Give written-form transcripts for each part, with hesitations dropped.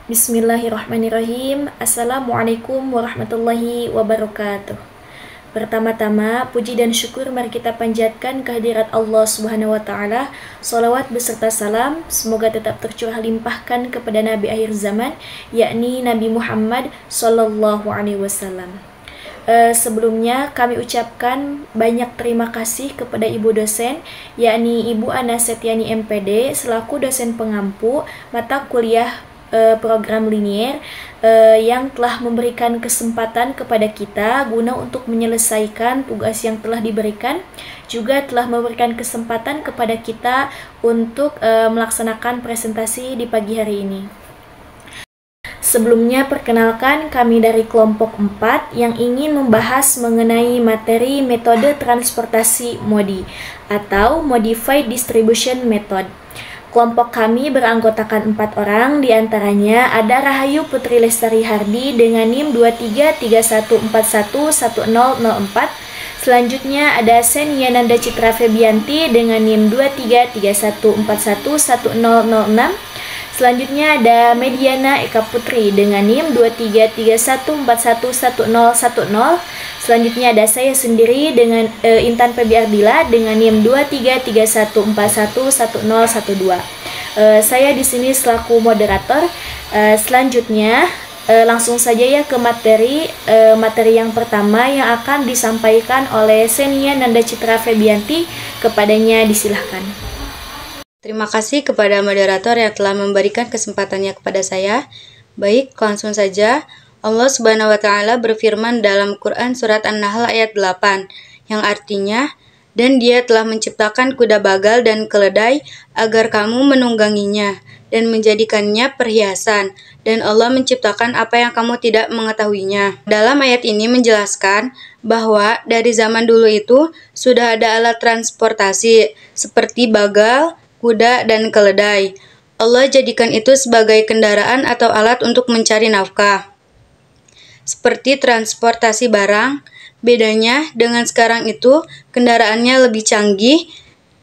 Bismillahirrahmanirrahim. Assalamualaikum warahmatullahi wabarakatuh. Pertama-tama, puji dan syukur mari kita panjatkan kehadirat Allah Subhanahu wa taala. Shalawat beserta salam semoga tetap tercurah limpahkan kepada nabi akhir zaman, yakni Nabi Muhammad sallallahu alaihi wasallam. Sebelumnya kami ucapkan banyak terima kasih kepada Ibu dosen, yakni Ibu Ana Setiani MPD selaku dosen pengampu mata kuliah program linier yang telah memberikan kesempatan kepada kita guna untuk menyelesaikan tugas yang telah diberikan, juga telah memberikan kesempatan kepada kita untuk melaksanakan presentasi di pagi hari ini. Sebelumnya perkenalkan kami dari kelompok 4 yang ingin membahas mengenai materi metode transportasi MODI atau Modified Distribution Method. Kelompok kami beranggotakan 4 orang, diantaranya ada Rahayu Putri Lestari Hardi dengan NIM 2331411004. Selanjutnya ada Senia Nanda Citra Febianti dengan NIM 2331411006. Selanjutnya ada Mediana Eka Putri dengan NIM 2331411010. Selanjutnya ada saya sendiri dengan Intan Febi Ardila dengan NIM 2331411012. Saya di sini selaku moderator. Selanjutnya langsung saja ya ke materi yang pertama yang akan disampaikan oleh Senia Nanda Citra Febianti. Kepadanya disilahkan. Terima kasih kepada moderator yang telah memberikan kesempatannya kepada saya. Baik, langsung saja. Allah Subhanahu wa taala berfirman dalam Quran surat An-Nahl ayat 8 yang artinya, dan Dia telah menciptakan kuda bagal dan keledai agar kamu menungganginya dan menjadikannya perhiasan, dan Allah menciptakan apa yang kamu tidak mengetahuinya. Dalam ayat ini menjelaskan bahwa dari zaman dulu itu sudah ada alat transportasi seperti bagal, kuda, dan keledai. Allah jadikan itu sebagai kendaraan atau alat untuk mencari nafkah. Seperti transportasi barang, bedanya dengan sekarang itu kendaraannya lebih canggih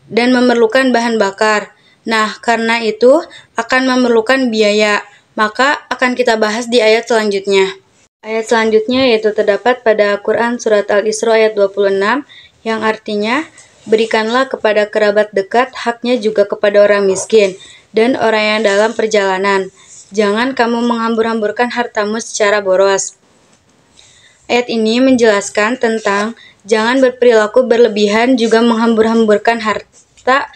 dan memerlukan bahan bakar. Nah, karena itu akan memerlukan biaya, maka akan kita bahas di ayat selanjutnya. Ayat selanjutnya yaitu terdapat pada Quran Surat Al-Isra ayat 26 yang artinya, berikanlah kepada kerabat dekat, haknya juga kepada orang miskin dan orang yang dalam perjalanan. Jangan kamu menghambur-hamburkan hartamu secara boros. Ayat ini menjelaskan tentang jangan berperilaku berlebihan juga menghambur-hamburkan harta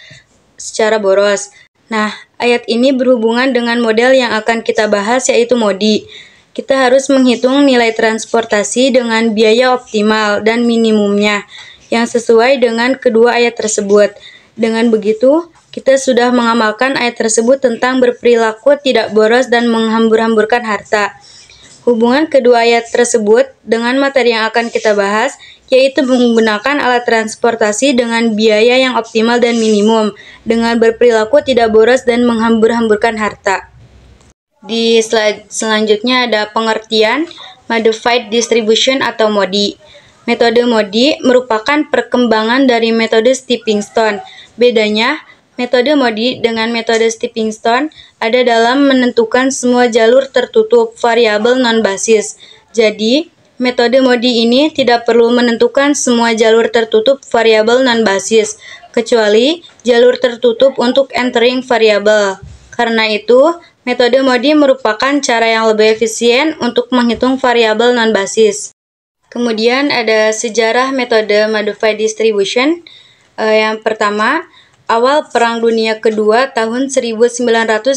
secara boros. Nah, ayat ini berhubungan dengan model yang akan kita bahas yaitu MODI. Kita harus menghitung nilai transportasi dengan biaya optimal dan minimumnya yang sesuai dengan kedua ayat tersebut. Dengan begitu, kita sudah mengamalkan ayat tersebut tentang berperilaku tidak boros dan menghambur-hamburkan harta. Hubungan kedua ayat tersebut dengan materi yang akan kita bahas, yaitu menggunakan alat transportasi dengan biaya yang optimal dan minimum, dengan berperilaku tidak boros dan menghambur-hamburkan harta. Di slide selanjutnya ada pengertian Modified Distribution atau MODI. Metode MODI merupakan perkembangan dari metode stepping stone. Bedanya, metode MODI dengan metode stepping stone ada dalam menentukan semua jalur tertutup variabel non-basis. Jadi, metode MODI ini tidak perlu menentukan semua jalur tertutup variabel non-basis, kecuali jalur tertutup untuk entering variabel. Karena itu, metode MODI merupakan cara yang lebih efisien untuk menghitung variabel non-basis. Kemudian ada sejarah metode Modified Distribution. Yang pertama, awal Perang Dunia Kedua tahun 1939,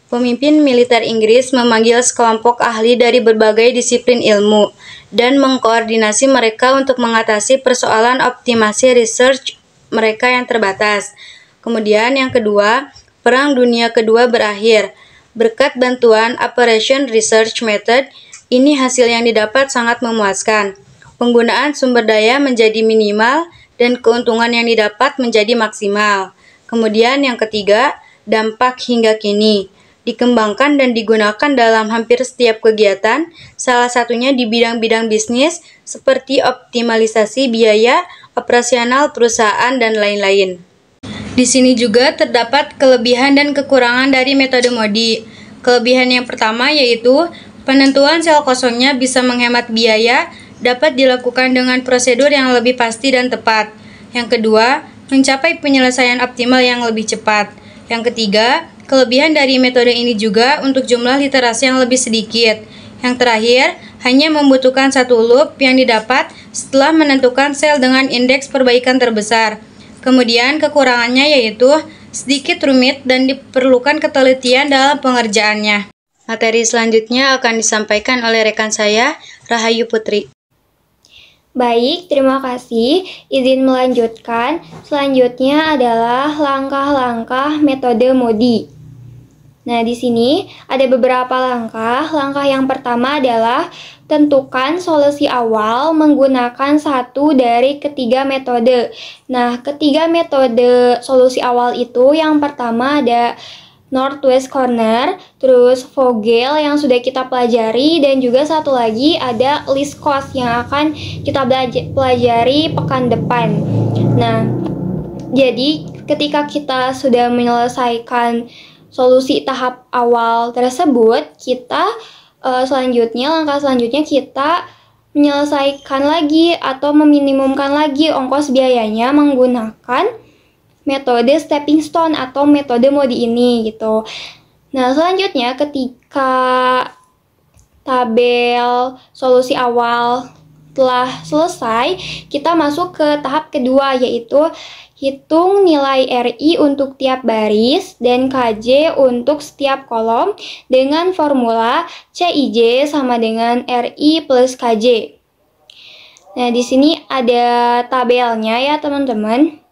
pemimpin militer Inggris memanggil sekelompok ahli dari berbagai disiplin ilmu dan mengkoordinasi mereka untuk mengatasi persoalan optimasi research mereka yang terbatas. Kemudian yang kedua, Perang Dunia Kedua berakhir. Berkat bantuan Operation Research Method, ini hasil yang didapat sangat memuaskan. Penggunaan sumber daya menjadi minimal dan keuntungan yang didapat menjadi maksimal. Kemudian yang ketiga, dampak hingga kini. Dikembangkan dan digunakan dalam hampir setiap kegiatan, salah satunya di bidang-bidang bisnis seperti optimalisasi biaya, operasional perusahaan, dan lain-lain. Di sini juga terdapat kelebihan dan kekurangan dari metode MODI. Kelebihan yang pertama yaitu penentuan sel kosongnya bisa menghemat biaya, dapat dilakukan dengan prosedur yang lebih pasti dan tepat. Yang kedua, mencapai penyelesaian optimal yang lebih cepat. Yang ketiga, kelebihan dari metode ini juga untuk jumlah literasi yang lebih sedikit. Yang terakhir, hanya membutuhkan satu loop yang didapat setelah menentukan sel dengan indeks perbaikan terbesar. Kemudian kekurangannya yaitu sedikit rumit dan diperlukan ketelitian dalam pengerjaannya. Materi selanjutnya akan disampaikan oleh rekan saya, Rahayu Putri. Baik, terima kasih. Izin melanjutkan. Selanjutnya adalah langkah-langkah metode MODI. Nah, di sini ada beberapa langkah. Langkah yang pertama adalah tentukan solusi awal menggunakan satu dari ketiga metode. Nah, ketiga metode solusi awal itu yang pertama ada Northwest Corner, terus Vogel yang sudah kita pelajari, dan juga satu lagi ada least cost yang akan kita pelajari pekan depan. Nah, jadi ketika kita sudah menyelesaikan solusi tahap awal tersebut, kita langkah selanjutnya kita menyelesaikan lagi atau meminimumkan lagi ongkos biayanya menggunakan metode stepping stone atau metode MODI ini gitu. Nah, selanjutnya ketika tabel solusi awal telah selesai, kita masuk ke tahap kedua, yaitu hitung nilai RI untuk tiap baris dan KJ untuk setiap kolom dengan formula CIJ sama dengan RI plus KJ. Nah, di sini ada tabelnya ya, teman-teman.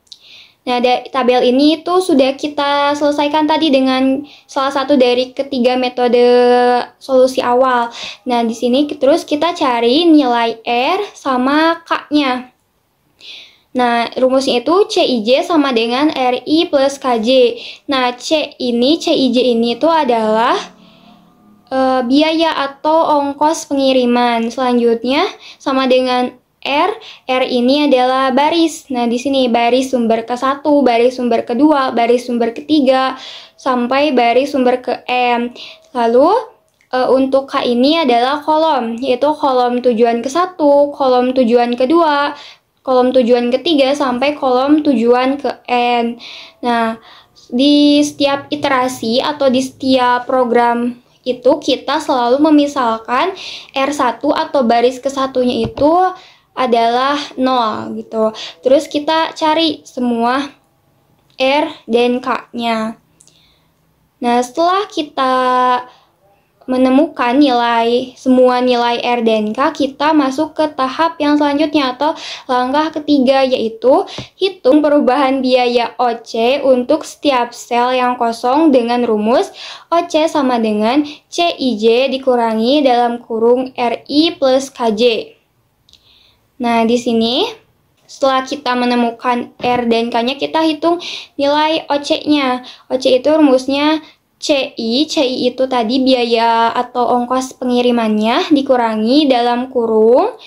Nah, tabel ini itu sudah kita selesaikan tadi dengan salah satu dari ketiga metode solusi awal. Nah, di sini terus kita cari nilai R sama K-nya. Nah, rumusnya itu CIJ sama dengan RI plus KJ. Nah, CIJ ini itu adalah biaya atau ongkos pengiriman. Selanjutnya sama dengan R ini adalah baris. Nah, di sini baris sumber ke-1, baris sumber kedua, baris sumber ketiga, sampai baris sumber ke M. Lalu, untuk K ini adalah kolom, yaitu kolom tujuan ke-1, kolom tujuan kedua, kolom tujuan ketiga, sampai kolom tujuan ke N. Nah, di setiap iterasi atau di setiap program itu kita selalu memisalkan R1 atau baris ke-1-nya itu adalah 0 gitu. Terus kita cari semua R dan K-nya. Nah, setelah kita menemukan semua nilai R dan K, kita masuk ke tahap yang selanjutnya atau langkah ketiga, yaitu hitung perubahan biaya OC untuk setiap sel yang kosong dengan rumus OC sama dengan CIJ dikurangi dalam kurung RI plus KJ. Nah, di sini setelah kita menemukan R dan K-nya, kita hitung nilai OC-nya. OC itu rumusnya CI itu tadi biaya atau ongkos pengirimannya dikurangi dalam kurung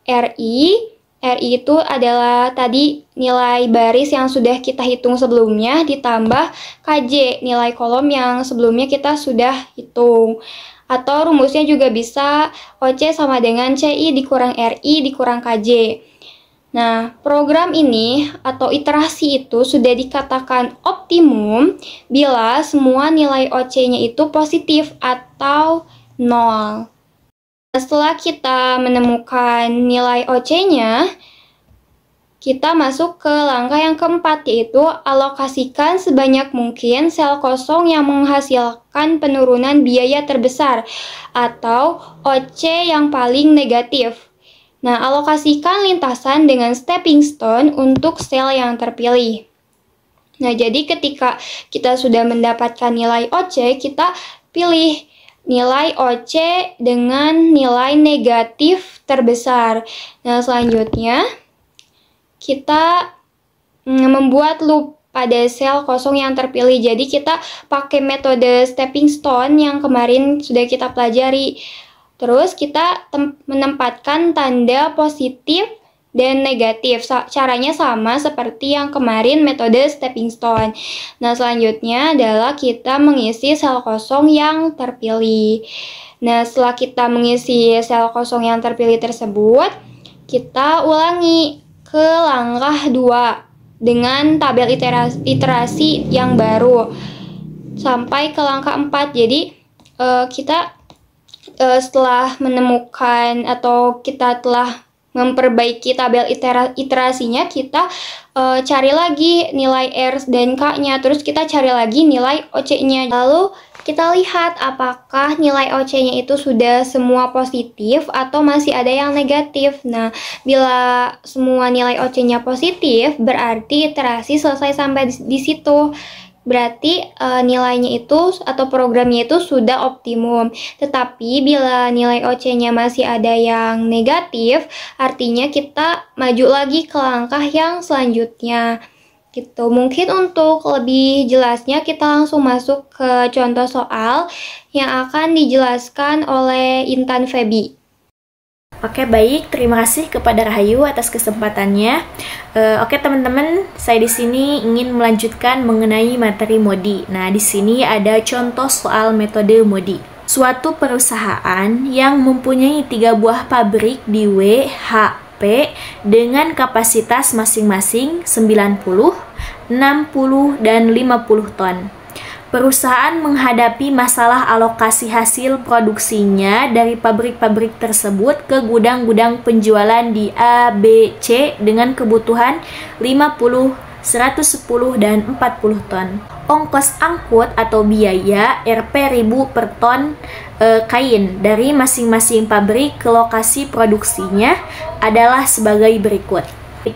RI. RI itu adalah tadi nilai baris yang sudah kita hitung sebelumnya ditambah KJ, nilai kolom yang sebelumnya kita sudah hitung. Atau rumusnya juga bisa OC sama dengan CI dikurang RI dikurang KJ. Nah, program ini atau iterasi itu sudah dikatakan optimum bila semua nilai OC-nya itu positif atau 0. Setelah kita menemukan nilai OC-nya, kita masuk ke langkah yang keempat, yaitu alokasikan sebanyak mungkin sel kosong yang menghasilkan penurunan biaya terbesar atau OC yang paling negatif. Nah, alokasikan lintasan dengan stepping stone untuk sel yang terpilih. Nah, jadi ketika kita sudah mendapatkan nilai OC, kita pilih nilai OC dengan nilai negatif terbesar. Nah, selanjutnya kita membuat loop pada sel kosong yang terpilih. Jadi kita pakai metode stepping stone yang kemarin sudah kita pelajari. Terus kita menempatkan tanda positif dan negatif. Caranya sama seperti yang kemarin metode stepping stone. Nah, selanjutnya adalah kita mengisi sel kosong yang terpilih. Nah, setelah kita mengisi sel kosong yang terpilih tersebut, kita ulangi ke langkah 2 dengan tabel iterasi yang baru sampai ke langkah 4. Jadi, kita setelah menemukan atau kita telah memperbaiki tabel iterasinya, kita cari lagi nilai R dan K-nya, terus kita cari lagi nilai OC-nya. Lalu kita lihat apakah nilai OC-nya itu sudah semua positif atau masih ada yang negatif. Nah, bila semua nilai OC-nya positif, berarti iterasi selesai sampai di situ. Berarti nilainya itu atau programnya itu sudah optimum. Tetapi bila nilai OC-nya masih ada yang negatif, artinya kita maju lagi ke langkah yang selanjutnya. Gitu. Mungkin untuk lebih jelasnya kita langsung masuk ke contoh soal yang akan dijelaskan oleh Intan Febi. Oke, baik. Terima kasih kepada Rahayu atas kesempatannya. Oke, teman-teman, saya di sini ingin melanjutkan mengenai materi MODI. Nah, di sini ada contoh soal metode MODI. Suatu perusahaan yang mempunyai 3 buah pabrik di W, H, P dengan kapasitas masing-masing 90, 60, dan 50 ton. Perusahaan menghadapi masalah alokasi hasil produksinya dari pabrik-pabrik tersebut ke gudang-gudang penjualan di A, B, C dengan kebutuhan 50, 110, dan 40 ton. Ongkos angkut atau biaya Rp.1000 per ton kain dari masing-masing pabrik ke lokasi produksinya adalah sebagai berikut.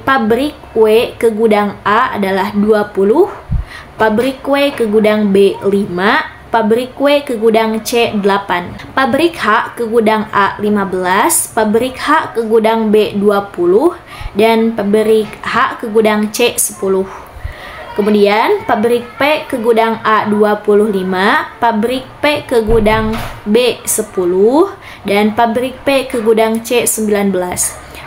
Pabrik W ke gudang A adalah 20, pabrik W ke gudang B 5, pabrik W ke gudang C 8, pabrik H ke gudang A 15, pabrik H ke gudang B 20, dan pabrik H ke gudang C 10. Kemudian pabrik P ke gudang A 25, pabrik P ke gudang B 10, dan pabrik P ke gudang C 19.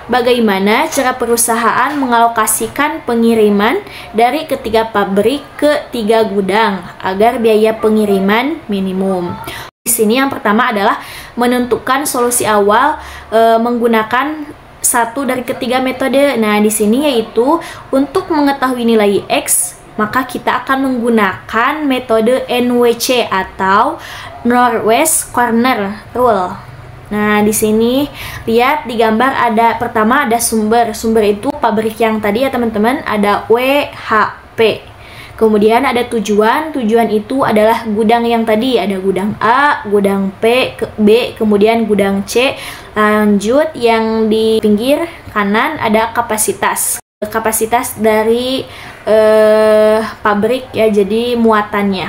Bagaimana cara perusahaan mengalokasikan pengiriman dari ketiga pabrik ke 3 gudang agar biaya pengiriman minimum? Di sini yang pertama adalah menentukan solusi awal menggunakan satu dari ketiga metode. Nah, di sini yaitu untuk mengetahui nilai X, maka kita akan menggunakan metode NWC atau Northwest Corner Rule. Nah, di sini lihat di gambar pertama ada sumber. Sumber itu pabrik yang tadi ya teman-teman, ada WHP. Kemudian ada tujuan. Tujuan itu adalah gudang yang tadi, ada gudang A, gudang B, kemudian gudang C. Lanjut yang di pinggir kanan ada kapasitas. Kapasitas dari pabrik ya, jadi muatannya.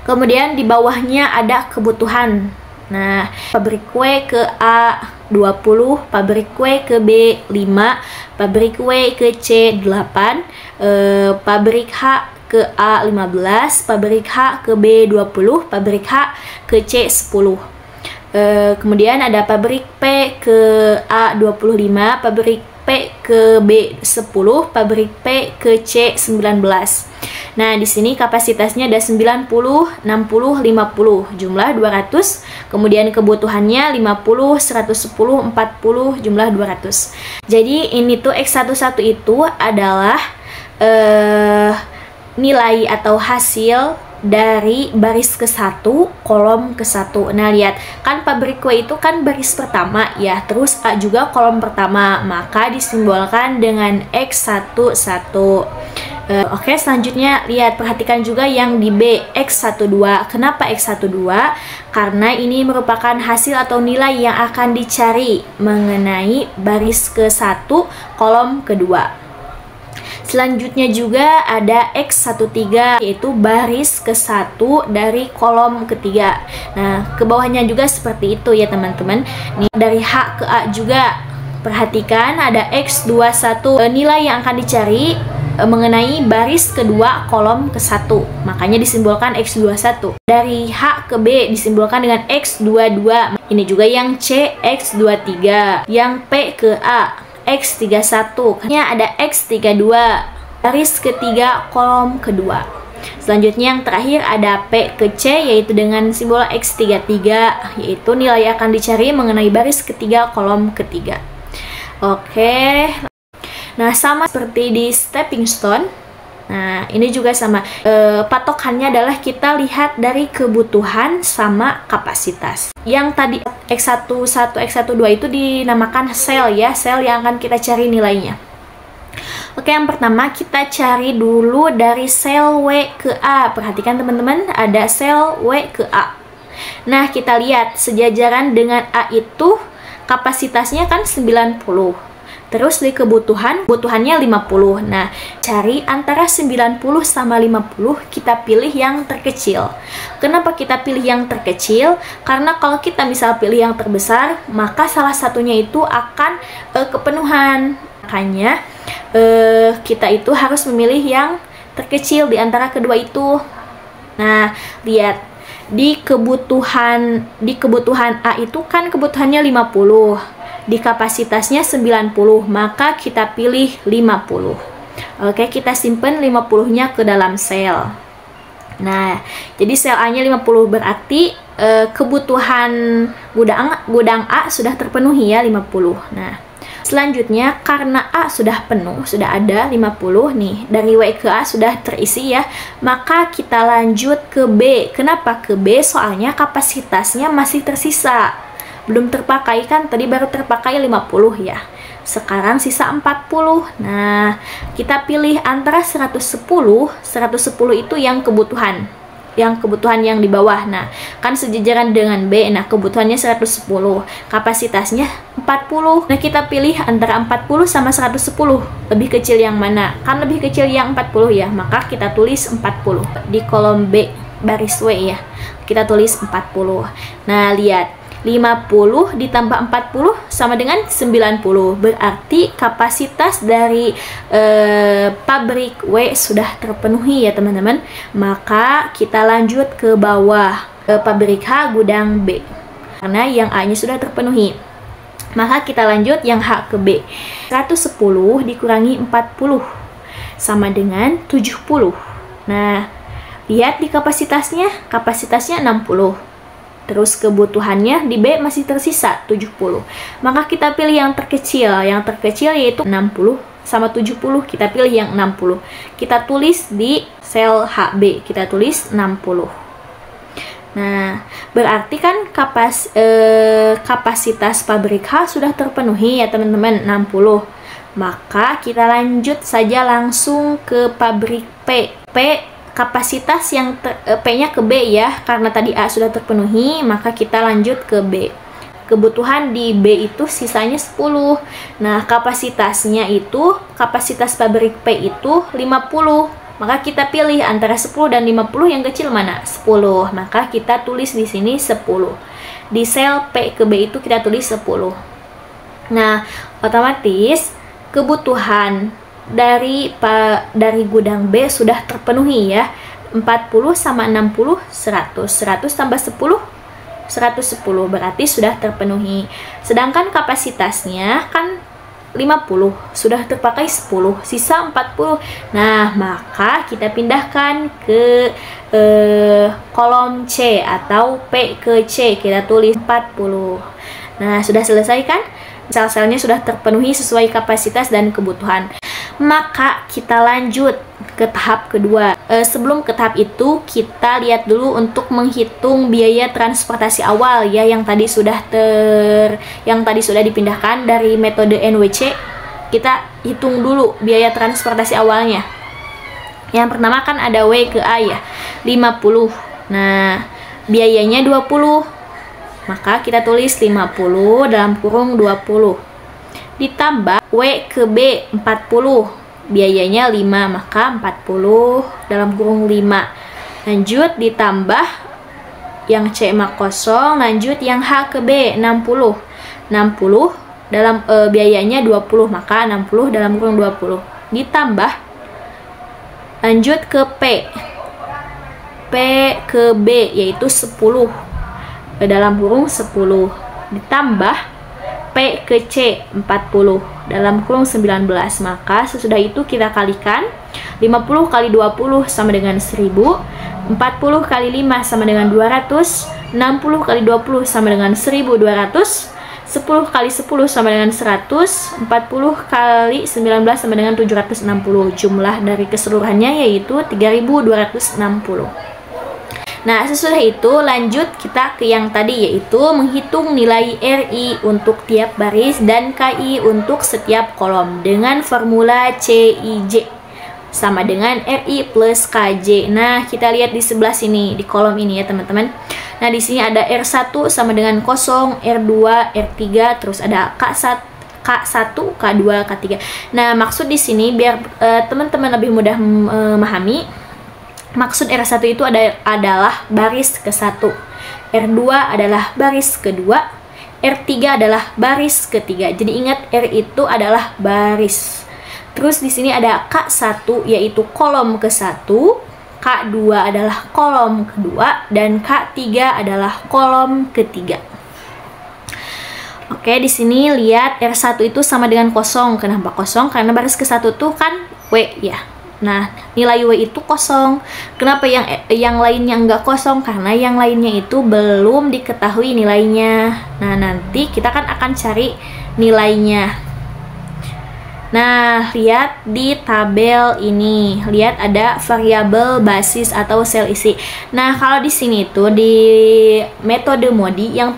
Kemudian di bawahnya ada kebutuhan. Nah, pabrik W ke A 20, pabrik W ke B 5, pabrik W ke C 8, pabrik H ke A 15, pabrik H ke B 20, pabrik H ke C 10. Kemudian ada pabrik P ke A 25, pabrik P ke B 10, pabrik P ke C 19. Nah, di sini kapasitasnya ada 90, 60, 50, jumlah 200. Kemudian kebutuhannya 50, 110, 40, jumlah 200. Jadi ini tuh X11 itu adalah nilai atau hasil dari baris ke-1, kolom ke-1. Nah, lihat, kan pabrik W itu kan baris pertama ya, terus A juga kolom pertama, maka disimbolkan dengan X11. Oke, selanjutnya lihat, perhatikan juga yang di B, X12. Kenapa X12? Karena ini merupakan hasil atau nilai yang akan dicari mengenai baris ke-1, kolom kedua. Selanjutnya juga ada X13, yaitu baris ke-1 dari kolom ketiga. Nah, ke bawahnya juga seperti itu ya teman-teman. Nih, dari H ke A juga, perhatikan ada X21, nilai yang akan dicari mengenai baris kedua kolom ke-1, makanya disimbolkan X21. Dari H ke B disimbolkan dengan X22. Ini juga yang C X23, yang P ke A X31, ada X32, baris ketiga kolom kedua. Selanjutnya yang terakhir ada P ke C, yaitu dengan simbol X33, yaitu nilai yang akan dicari mengenai baris ketiga kolom ketiga. Oke, nah sama seperti di stepping stone. Nah ini juga sama, patokannya adalah kita lihat dari kebutuhan sama kapasitas. Yang tadi X11, X12 itu dinamakan sel ya, sel yang akan kita cari nilainya. Oke, yang pertama kita cari dulu dari sel W ke A. Perhatikan teman-teman, ada sel W ke A. Nah, kita lihat sejajaran dengan A itu kapasitasnya kan 90. Terus di kebutuhannya 50. Nah, cari antara 90 sama 50, kita pilih yang terkecil. Kenapa kita pilih yang terkecil? Karena kalau kita misal pilih yang terbesar, maka salah satunya itu akan kepenuhan. Makanya kita itu harus memilih yang terkecil di antara kedua itu. Nah, lihat di kebutuhan A itu kan kebutuhannya 50, di kapasitasnya 90, maka kita pilih 50. Oke, kita simpan 50-nya ke dalam sel. Nah, jadi sel A-nya 50, berarti kebutuhan gudang A sudah terpenuhi ya, 50. Nah, selanjutnya karena A sudah penuh, sudah ada 50 nih, dari W ke A sudah terisi ya, maka kita lanjut ke B. Kenapa ke B? Soalnya kapasitasnya masih tersisa, belum terpakai kan, tadi baru terpakai 50 ya, sekarang sisa 40. Nah, kita pilih antara 110 itu yang kebutuhan yang di bawah. Nah, kan sejajaran dengan B. Nah, kebutuhannya 110, kapasitasnya 40. Nah, kita pilih antara 40 sama 110, lebih kecil yang mana? Kan lebih kecil yang 40 ya, maka kita tulis 40 di kolom B baris W ya, kita tulis 40. Nah, lihat 50 ditambah 40 sama dengan 90, berarti kapasitas dari pabrik W sudah terpenuhi ya teman-teman. Maka kita lanjut ke bawah, ke pabrik H gudang B, karena yang A nya sudah terpenuhi. Maka kita lanjut yang H ke B. 110 dikurangi 40 sama dengan 70. Nah, lihat di kapasitasnya 60. Terus kebutuhannya di B masih tersisa 70. Maka kita pilih yang terkecil. Yang terkecil yaitu 60 sama 70. Kita pilih yang 60. Kita tulis di sel HB. Kita tulis 60. Nah, berarti kan kapasitas pabrik H sudah terpenuhi ya teman-teman, 60. Maka kita lanjut saja langsung ke pabrik P. Kapasitas yang P-nya ke B ya, karena tadi A sudah terpenuhi, maka kita lanjut ke B. Kebutuhan di B itu sisanya 10. Nah, kapasitas pabrik P itu 50. Maka kita pilih antara 10 dan 50, yang kecil mana? 10. Maka kita tulis di sini 10. Di sel P ke B itu kita tulis 10. Nah, otomatis kebutuhan dari gudang B sudah terpenuhi ya. 40 sama 60 100. 100 tambah 10 110, berarti sudah terpenuhi. Sedangkan kapasitasnya kan 50, sudah terpakai 10, sisa 40. Nah, maka kita pindahkan ke kolom C atau P ke C, kita tulis 40. Nah, sudah selesai kan? Sel-selnya sudah terpenuhi sesuai kapasitas dan kebutuhan. Maka kita lanjut ke tahap kedua. Sebelum ke tahap itu, kita lihat dulu untuk menghitung biaya transportasi awal ya, yang tadi sudah dipindahkan dari metode NWC. Kita hitung dulu biaya transportasi awalnya. Yang pertama kan ada W ke A ya, 50. Nah, biayanya 20. Maka kita tulis 50 dalam kurung 20. Ditambah W ke B 40, biayanya 5, maka 40 dalam kurung 5. Lanjut ditambah yang C mak kosong, lanjut yang H ke B 60. 60 dalam biayanya 20, maka 60 dalam kurung 20. Ditambah lanjut ke P ke B yaitu 10 dalam kurung 10. Ditambah P ke C 40 dalam kurung 19. Maka sesudah itu kita kalikan. 50 kali 20 sama dengan 1000. 40 kali 5 sama dengan 200. 60 kali 20 sama dengan 1200. 10 kali 10 sama dengan 100. 40 kali 19 sama dengan 760. Jumlah dari keseluruhannya yaitu 3260. Nah, sesudah itu lanjut kita ke yang tadi, yaitu menghitung nilai RI untuk tiap baris dan KI untuk setiap kolom dengan formula CIJ sama dengan RI plus KJ. Nah, kita lihat di sebelah sini, di kolom ini ya teman-teman. Nah, di sini ada R1 sama dengan 0, R2, R3, terus ada K1, K2, K3. Nah, maksud di sini biar teman-teman lebih mudah memahami. Maksud R1 itu adalah baris ke-1, R2 adalah baris kedua, R3 adalah baris ketiga. Jadi ingat, R itu adalah baris. Terus di sini ada K1 yaitu kolom ke-1, K2 adalah kolom kedua, dan K3 adalah kolom ketiga. Oke, di sini lihat R1 itu sama dengan 0. Kenapa 0? Karena baris ke-1 tuh kan W ya. Nah, nilai W itu 0. Kenapa yang lainnya enggak 0? Karena yang lainnya itu belum diketahui nilainya. Nah, nanti kita kan akan cari nilainya. Nah, lihat di tabel ini, lihat ada variabel basis atau sel isi. Nah, kalau di sini itu di metode Modi yang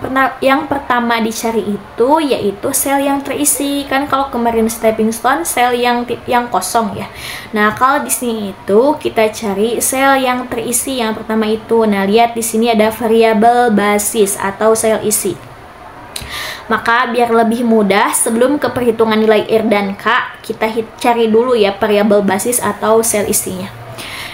pertama dicari itu yaitu sel yang terisi. Kan kalau kemarin stepping stone sel yang kosong ya. Nah, kalau di sini itu kita cari sel yang terisi yang pertama itu. Nah, lihat di sini ada variabel basis atau sel isi. Maka biar lebih mudah, sebelum ke perhitungan nilai R dan K, kita cari dulu ya variabel basis atau sel isinya.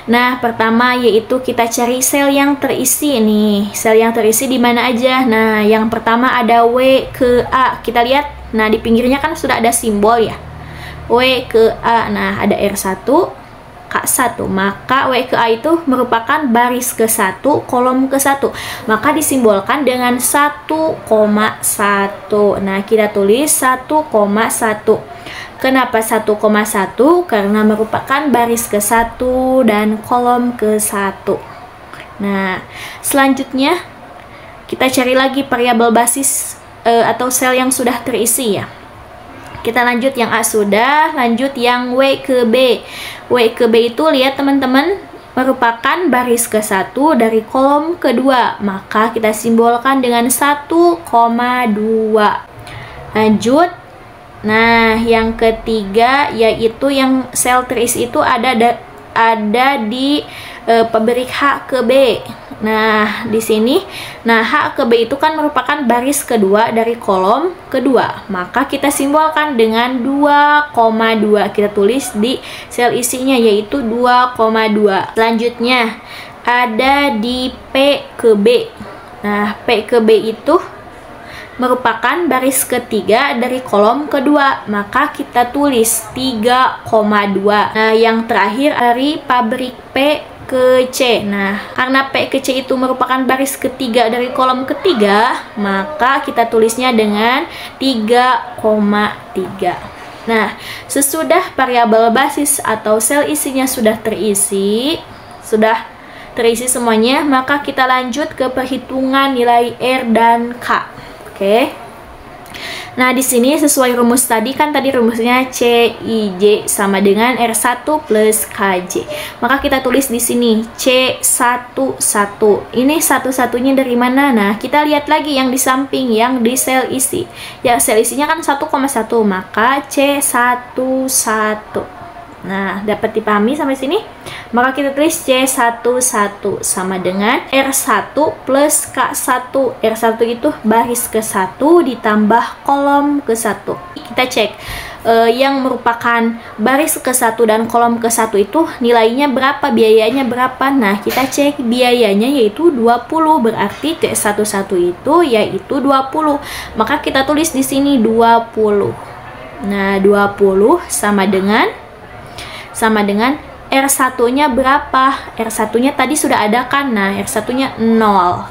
Nah, pertama yaitu kita cari sel yang terisi nih. Sel yang terisi di mana aja? Nah, yang pertama ada W ke A. Kita lihat, nah di pinggirnya kan sudah ada simbol ya. W ke A. Nah, ada R1, K1. Maka W ke A itu merupakan baris ke-1, kolom ke-1. Maka disimbolkan dengan 1,1. Nah, kita tulis 1,1. Kenapa 1,1? Karena merupakan baris ke-1 dan kolom ke-1. Nah, selanjutnya kita cari lagi variabel basis atau sel yang sudah terisi ya. Kita lanjut yang A sudah, lanjut yang W ke B. W ke B itu lihat teman-teman merupakan baris ke-1 dari kolom kedua. Maka kita simbolkan dengan 1,2. Lanjut. Nah, yang ketiga yaitu yang sel terisi itu ada di pabrik H ke B. Nah, di sini, nah H ke B itu kan merupakan baris kedua dari kolom kedua. Maka kita simbolkan dengan 2,2. Kita tulis di sel isinya yaitu 2,2. Selanjutnya ada di P ke B. Nah, P ke B itu merupakan baris ketiga dari kolom kedua. Maka kita tulis 3,2. Nah, yang terakhir dari pabrik P ke C. Nah, karena P ke C itu merupakan baris ketiga dari kolom ketiga, maka kita tulisnya dengan 3,3. Nah, sesudah variabel basis atau sel isinya sudah terisi semuanya, maka kita lanjut ke perhitungan nilai R dan K. Oke. Nah, di sini sesuai rumus tadi kan tadi rumusnya CIJ sama dengan R1 plus KJ. Maka kita tulis di sini C11. Ini satu-satunya dari mana? Nah, kita lihat lagi yang di samping yang di sel isi. Ya, sel isinya kan 1,1, maka C11. Nah, dapat dipahami sampai sini? Maka kita tulis C11 sama dengan R1 plus K1. R1 itu baris ke-1 ditambah kolom ke-1. Kita cek yang merupakan baris ke-1 dan kolom ke-1 itu nilainya berapa, biayanya berapa. Nah, kita cek biayanya yaitu 20, berarti C11 itu yaitu 20. Maka kita tulis di sini 20. Nah, 20 sama dengan R1-nya berapa? R1-nya tadi sudah ada kan? Nah, R1-nya 0.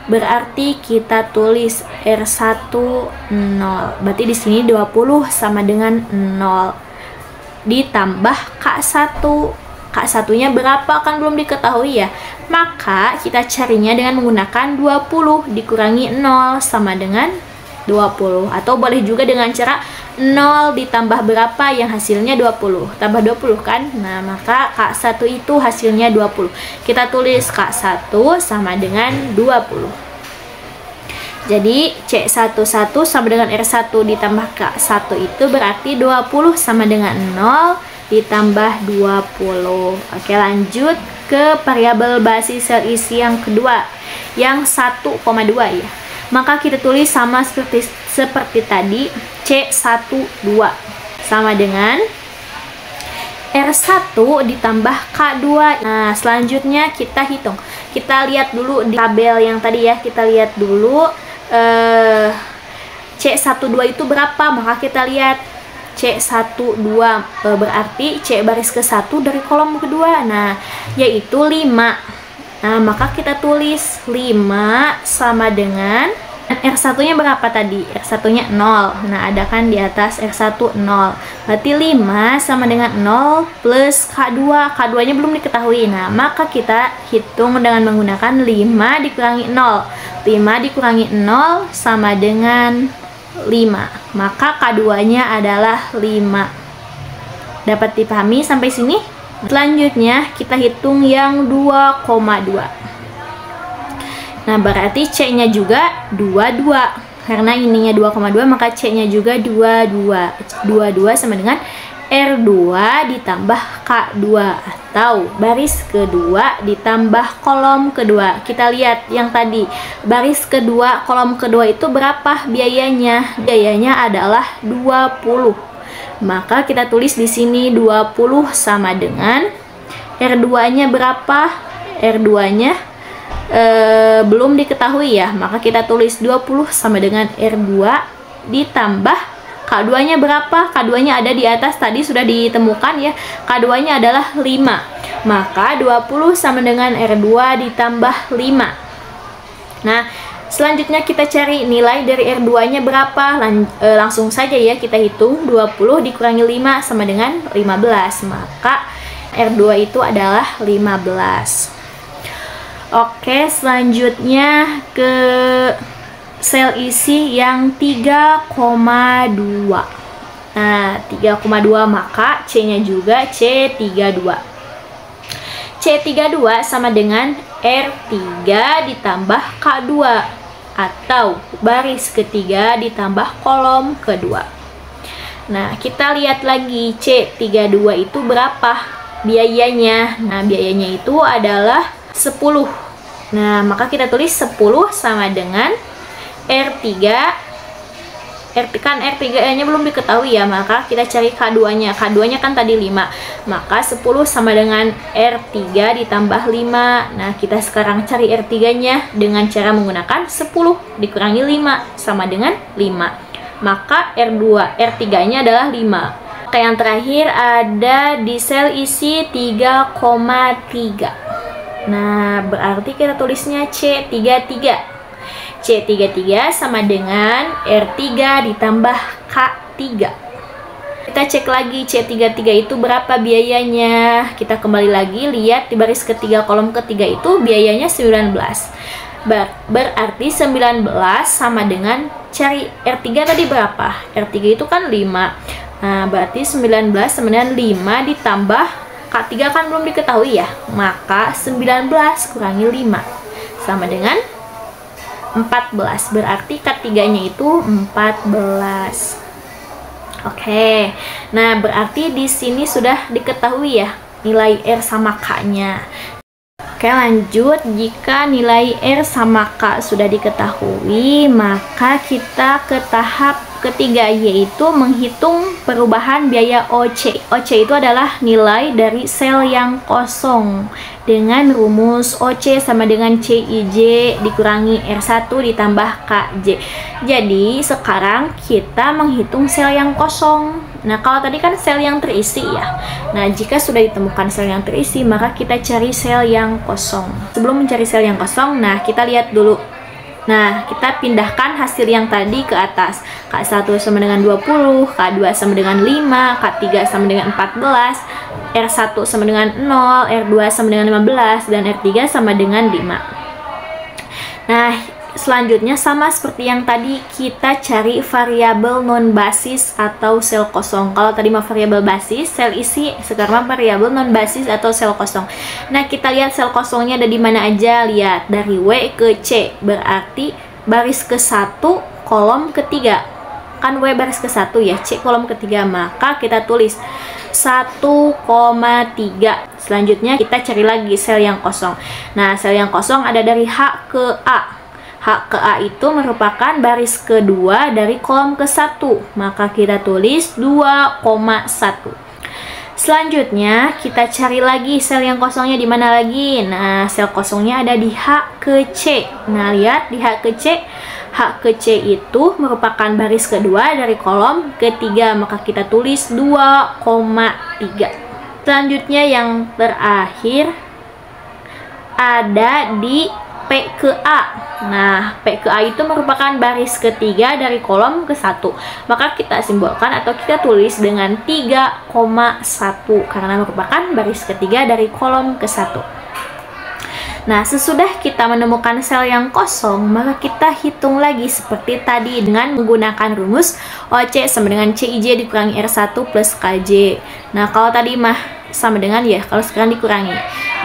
Berarti kita tulis R1 0. Berarti di sini 20 sama dengan 0. Ditambah K1. K1-nya berapa kan belum diketahui ya. Maka kita carinya dengan menggunakan 20 dikurangi 0 sama dengan 20. Atau boleh juga dengan cara 0 ditambah berapa yang hasilnya 20. Tambah 20 kan? Nah, maka K1 itu hasilnya 20. Kita tulis K1 sama dengan 20. Jadi C11 sama dengan R1 ditambah K1 itu berarti 20 sama dengan 0 ditambah 20. Oke, lanjut ke variabel basis sel isi yang kedua, yang 1,2 ya. Maka kita tulis sama seperti tadi, C12 sama dengan R1 ditambah K2. Nah, selanjutnya kita hitung. Kita lihat dulu di tabel yang tadi ya, kita lihat dulu C12 itu berapa. Maka kita lihat C12 berarti C baris ke-1 dari kolom kedua, nah yaitu 5. Nah, maka kita tulis 5 sama dengan R1-nya berapa tadi? R1-nya 0. Nah, ada kan di atas R1 0. Berarti 5 sama dengan 0 plus K2. K2-nya belum diketahui. Nah, maka kita hitung dengan menggunakan 5 dikurangi 0. 5 dikurangi 0 sama dengan 5. Maka K2-nya adalah 5. Dapat dipahami sampai sini? Selanjutnya kita hitung yang 2,2. Nah, berarti C-nya juga 22. Karena ininya 2,2 maka C-nya juga 22. 22 sama dengan R2 ditambah K2 atau baris kedua ditambah kolom kedua. Kita lihat yang tadi, baris kedua kolom kedua itu berapa biayanya? Biayanya adalah 20. Maka kita tulis di sini 20 sama dengan R2-nya berapa? R2-nya belum diketahui ya, maka kita tulis 20 sama dengan R2 ditambah K2-nya berapa? K2-nya ada di atas, tadi sudah ditemukan ya. K2-nya adalah 5. Maka 20 sama dengan R2 ditambah 5. Nah, selanjutnya kita cari nilai dari R2-nya berapa. Langsung saja ya, kita hitung 20 dikurangi 5 sama dengan 15. Maka R2 itu adalah 15. Oke, selanjutnya ke sel isi yang 3,2. Nah, 3,2 maka C-nya juga C32. C32 sama dengan R3 ditambah K2 atau baris ketiga ditambah kolom kedua. Nah, kita lihat lagi C32 itu berapa biayanya. Nah, biayanya itu adalah 10. Nah, maka kita tulis 10 sama dengan R3. Kan R3-nya belum diketahui ya, maka kita cari K2-nya. K2-nya kan tadi 5. Maka 10 sama dengan R3 ditambah 5. Nah, kita sekarang cari R3-nya dengan cara menggunakan 10 dikurangi 5 sama dengan 5. Maka R3-nya adalah 5. Oke, yang terakhir ada di sel isi 3,3. Nah, berarti kita tulisnya C33. C33 sama dengan R3 ditambah K3. Kita cek lagi C33 itu berapa biayanya. Kita kembali lagi lihat di baris ketiga kolom ketiga itu biayanya 19. Berarti 19 sama dengan cari R3 tadi berapa? R3 itu kan 5. Nah, berarti 19 sama dengan 5 ditambah K3 kan belum diketahui ya, maka 19 kurangi 5 sama dengan 14. Berarti K3-nya itu 14. Oke. Nah, berarti di sini sudah diketahui ya nilai R sama K-nya. Oke, lanjut. Jika nilai R sama K sudah diketahui, maka kita ke tahap ketiga, yaitu menghitung perubahan biaya OC. OC itu adalah nilai dari sel yang kosong dengan rumus OC sama dengan CIJ dikurangi R1 ditambah KJ. Jadi sekarang kita menghitung sel yang kosong. Nah, kalau tadi kan sel yang terisi ya. Nah, jika sudah ditemukan sel yang terisi, maka kita cari sel yang kosong. Sebelum mencari sel yang kosong, nah kita lihat dulu Nah, kita pindahkan hasil yang tadi ke atas. K1 sama dengan 20, K2 sama dengan 5, K3 sama dengan 14, R1 sama dengan 0, R2 sama dengan 15, dan R3 sama dengan 5. Nah, selanjutnya sama seperti yang tadi, kita cari variabel non-basis atau sel kosong. Kalau tadi mah variabel basis, sel isi, sekarang variabel non-basis atau sel kosong. Nah, kita lihat sel kosongnya ada di mana aja. Lihat, dari W ke C, berarti baris ke-1, kolom ke-3. Kan W baris ke-1 ya, C kolom ke-3, maka kita tulis 1,3. Selanjutnya kita cari lagi sel yang kosong. Nah, sel yang kosong ada dari H ke A. H ke A itu merupakan baris kedua dari kolom ke-1, maka kita tulis 2,1. Selanjutnya kita cari lagi sel yang kosongnya di mana lagi. Nah, sel kosongnya ada di H ke C. Nah, lihat di H ke C. H ke C itu merupakan baris kedua dari kolom ketiga, maka kita tulis 2,3. Selanjutnya yang terakhir ada di P ke A. Nah, P ke A itu merupakan baris ketiga dari kolom ke-1. Maka kita simbolkan atau kita tulis dengan 3,1 karena merupakan baris ketiga dari kolom ke-1. Nah, sesudah kita menemukan sel yang kosong, maka kita hitung lagi seperti tadi dengan menggunakan rumus OC sama dengan CIJ dikurangi R1 plus KJ. Nah, kalau tadi mah sama dengan ya, kalau sekarang dikurangi.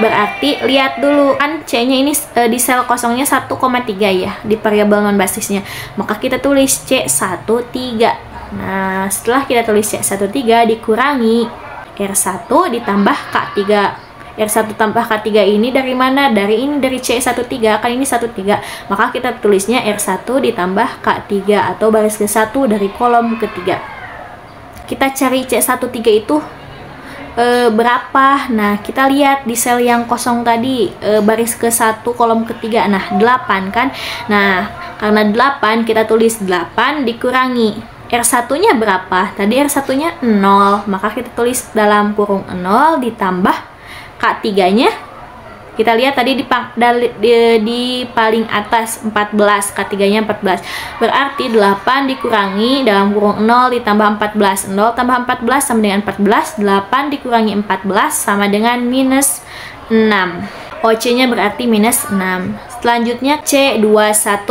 Berarti lihat dulu kan C-nya ini di sel kosongnya 1,3 ya di variabel non basisnya. Maka kita tulis C13. Nah, setelah kita tulis C13 dikurangi R1 ditambah K3. R1 tambah K3 ini dari mana? Dari C13, kan ini 13. Maka kita tulisnya R1 ditambah K3 atau baris ke-1 dari kolom ketiga. Kita cari C13 itu berapa? Nah, kita lihat di sel yang kosong tadi, baris ke-1 kolom ketiga. Nah, 8 kan? Nah, karena 8 kita tulis 8 dikurangi R1-nya berapa? Tadi R1-nya 0, maka kita tulis dalam kurung 0 ditambah K3-nya. Kita lihat tadi di paling atas 14, K3-nya 14. Berarti 8 dikurangi dalam kurung 0 ditambah 14. 0 tambah 14 sama dengan 14. 8 dikurangi 14 sama dengan minus 6. OC-nya berarti minus 6. Selanjutnya C21.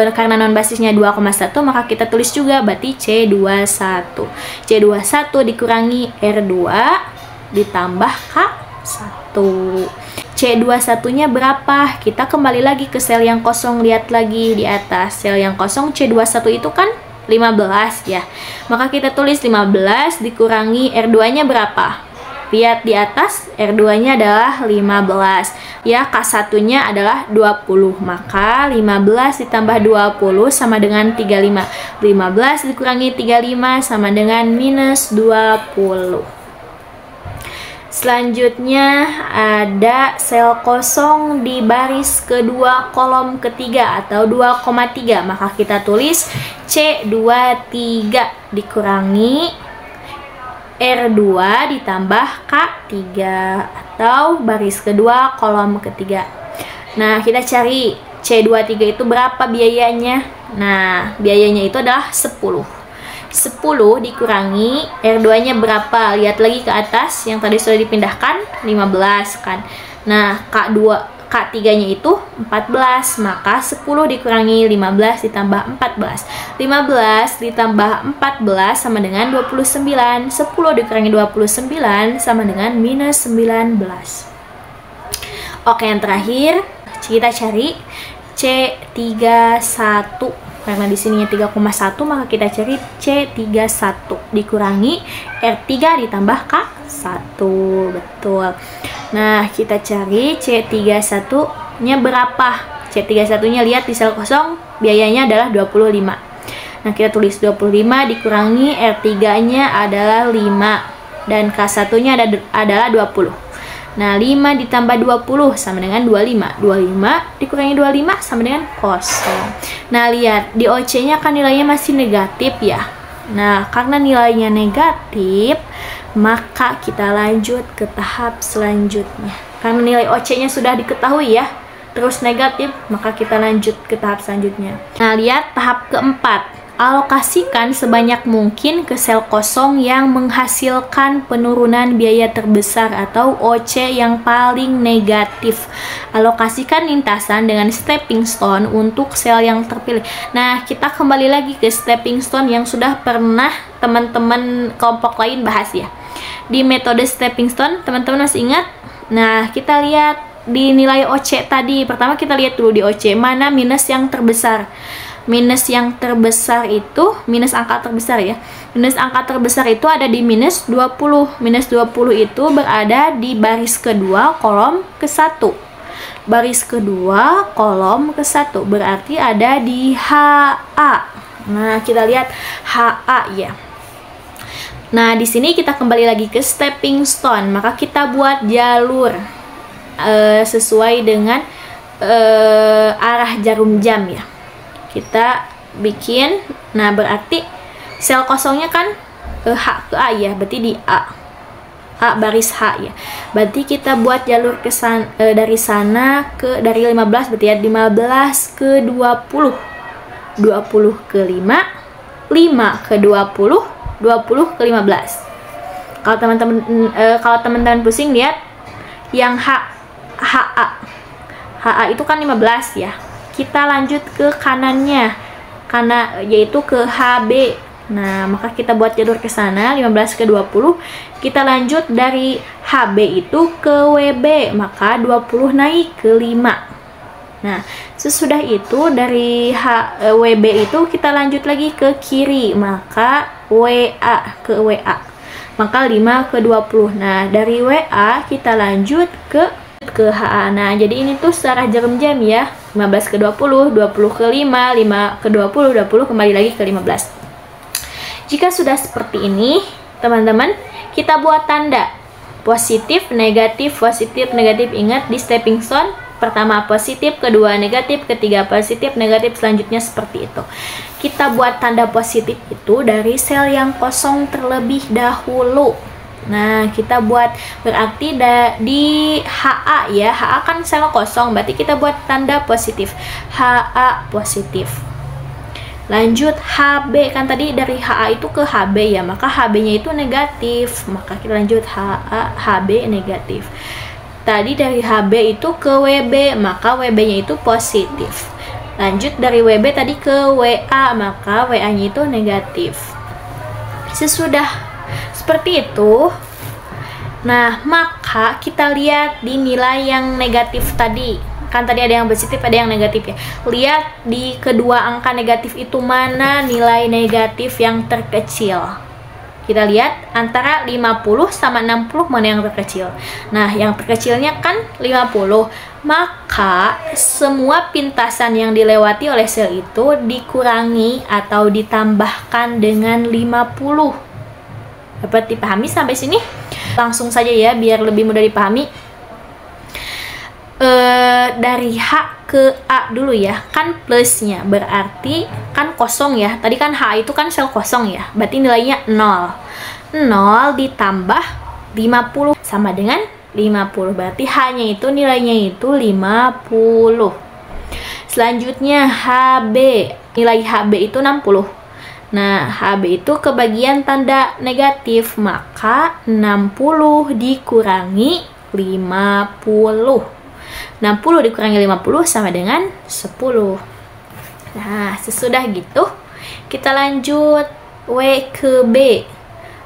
Karena non basisnya 2,1, maka kita tulis juga berarti C21. C21 dikurangi R2 ditambah K1. C21-nya berapa? Kita kembali lagi ke sel yang kosong, lihat lagi di atas. Sel yang kosong C21 itu kan 15 ya. Maka kita tulis 15 dikurangi R2-nya berapa? Lihat di atas, R2-nya adalah 15. Ya, K1-nya adalah 20. Maka 15 ditambah 20 sama dengan 35. 15 dikurangi 35 sama dengan minus 20. Selanjutnya ada sel kosong di baris kedua kolom ketiga atau 2,3. Maka kita tulis C23 dikurangi R2 ditambah K3 atau baris kedua kolom ketiga. Nah, kita cari C23 itu berapa biayanya? Nah, biayanya itu adalah 10. 10 dikurangi R2-nya berapa? Lihat lagi ke atas yang tadi sudah dipindahkan 15 kan. Nah, K3-nya itu 14, maka 10 dikurangi 15 ditambah 14. 15 ditambah 14 sama dengan 29. 10 dikurangi 29 sama dengan minus 19. Oke, yang terakhir kita cari C31. Karena di sininya 3,1, maka kita cari C31 dikurangi R3 ditambah K1. Betul. Nah, kita cari C31-nya berapa? C31-nya lihat di sel kosong, biayanya adalah 25. Nah, kita tulis 25 dikurangi R3-nya adalah 5 dan K1-nya adalah 20. Nah, 5 ditambah 20 sama dengan 25. 25 dikurangi 25 sama dengan kosong. Nah, lihat, di OC-nya kan nilainya masih negatif ya. Nah, karena nilainya negatif, maka kita lanjut ke tahap selanjutnya. Karena nilai OC-nya sudah diketahui ya. terus negatif, maka kita lanjut ke tahap selanjutnya. Nah, lihat tahap keempat. Alokasikan sebanyak mungkin ke sel kosong yang menghasilkan penurunan biaya terbesar atau OC yang paling negatif. Alokasikan lintasan dengan stepping stone untuk sel yang terpilih. Nah, kita kembali lagi ke stepping stone yang sudah pernah teman-teman kelompok lain bahas ya. Di metode stepping stone, teman-teman masih ingat? Nah, kita lihat di nilai OC tadi. Pertama kita lihat dulu di OC, mana minus yang terbesar. Minus yang terbesar itu, minus angka terbesar ya. Minus angka terbesar itu ada di minus 20. Minus 20 itu berada di baris kedua kolom ke-1. Baris kedua kolom ke-1 berarti ada di HA. Nah, kita lihat HA ya. Nah, di sini kita kembali lagi ke stepping stone. Maka kita buat jalur sesuai dengan arah jarum jam ya. Kita bikin, nah berarti sel kosongnya kan H ke A ya, berarti di A baris H ya. Berarti kita buat jalur ke dari sana ke, dari 15 berarti ya, 15 ke 20, 20 ke 5, 5 ke 20, 20 ke 15. Kalau teman-teman pusing, lihat yang HA itu kan 15 ya. Kita lanjut ke kanannya, yaitu ke HB. Nah, maka kita buat jalur ke sana 15 ke 20. Kita lanjut dari HB itu ke WB, maka 20 naik ke 5. Nah, sesudah itu dari WB itu kita lanjut lagi ke kiri, maka WA ke WA. Maka 5 ke 20. Nah, dari WA kita lanjut ke HA. Nah, jadi ini tuh searah jarum jam ya. 15 ke 20, 20 ke 5, 5 ke 20, 20 kembali lagi ke 15. Jika sudah seperti ini, teman-teman, kita buat tanda positif, negatif, positif, negatif. Ingat di stepping stone, pertama positif, kedua negatif, ketiga positif, negatif, selanjutnya seperti itu. Kita buat tanda positif itu dari sel yang kosong terlebih dahulu. Nah, kita buat berarti di HA ya. HA kan sel kosong, berarti kita buat tanda positif. HA positif. Lanjut HB, kan tadi dari HA itu ke HB ya, maka HB-nya itu negatif. Maka kita lanjut HB negatif. Tadi dari HB itu ke WB, maka WB-nya itu positif. Lanjut dari WB tadi ke WA, maka WA-nya itu negatif. Sesudah seperti itu, nah maka kita lihat di nilai yang negatif tadi. Kan tadi ada yang positif, ada yang negatif ya. Lihat di kedua angka negatif itu mana nilai negatif yang terkecil. Kita lihat antara 50 sama 60 mana yang terkecil. Nah, yang terkecilnya kan 50. Maka semua pintasan yang dilewati oleh sel itu dikurangi atau ditambahkan dengan 50. Dapat dipahami sampai sini? Langsung saja ya biar lebih mudah dipahami. Dari H ke A dulu ya, kan plusnya berarti kan kosong ya. Tadi kan H itu kan sel kosong ya, berarti nilainya 0. 0 ditambah 50 sama dengan 50, berarti H-nya itu nilainya itu 50. Selanjutnya HB, nilai HB itu 60. Nah, HB itu kebagian tanda negatif, maka 60 dikurangi 50. 60 dikurangi 50 sama dengan 10. Nah, sesudah gitu, kita lanjut W ke B.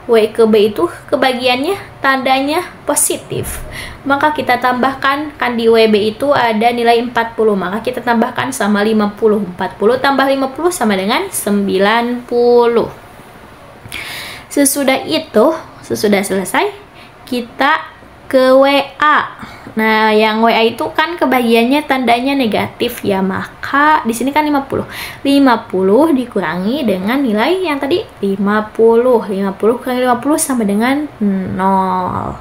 W ke B itu kebagiannya tandanya positif. Maka kita tambahkan, kan di WB itu ada nilai 40, maka kita tambahkan sama 50. 40 tambah 50 sama dengan 90. Sesudah itu, sesudah selesai, kita ke WA. Nah, yang WA itu kan kebagiannya tandanya negatif ya, maka di sini kan 50. 50 dikurangi dengan nilai yang tadi 50. 50 kurangi 50 sama dengan 0.